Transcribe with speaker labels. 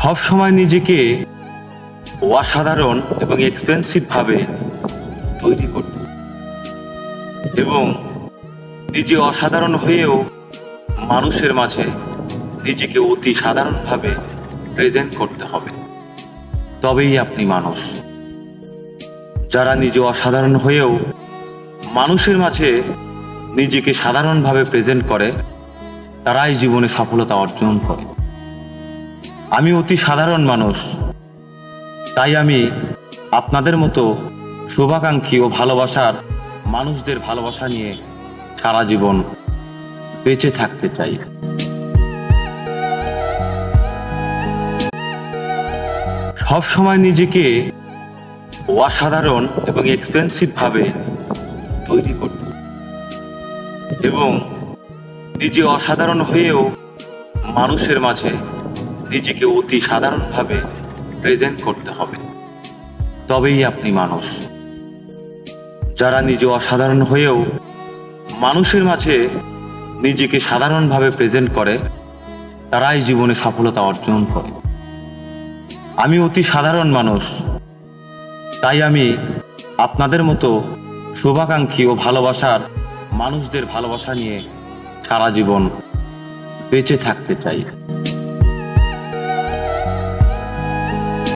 Speaker 1: সব সময় নিজেকে অসাধারণ এবং এক্সপেন্সিভ ভাবে তৈরি করতে এবং নিজে অসাধারণ হয়েও মানুষের মাঝে নিজেকে অতি সাধারণভাবে প্রেজেন্ট করতে হবে। তবেই আপনি মানুষ। যারা নিজে অসাধারণ হয়েও মানুষের মাঝে নিজেকে সাধারণভাবে প্রেজেন্ট করে তারাই জীবনে সফলতা অর্জন করে। আমি অতি সাধারণ মানুষ, তাই আমি আপনাদের মতো শুভাকাঙ্ক্ষী ও ভালোবাসার মানুষদের ভালোবাসা নিয়ে সারা জীবন বেঁচে থাকতে চাই। সব সময় নিজেকে অসাধারণ এবং এক্সপেন্সিভ ভাবে তৈরি করতে এবং নিজে অসাধারণ হয়েও মানুষের মাঝে নিজেকে অতি সাধারণভাবে প্রেজেন্ট করতে হবে। তবেই আপনি মানুষ। যারা নিজে অসাধারণ হয়েও মানুষের মাঝে নিজেকে সাধারণভাবে প্রেজেন্ট করে তারাই জীবনে সফলতা অর্জন করে। আমি অতি সাধারণ মানুষ, তাই আমি আপনাদের মতো শুভাকাঙ্ক্ষী ও ভালোবাসার মানুষদের ভালোবাসা নিয়ে সারা জীবন বেঁচে থাকতে চাই।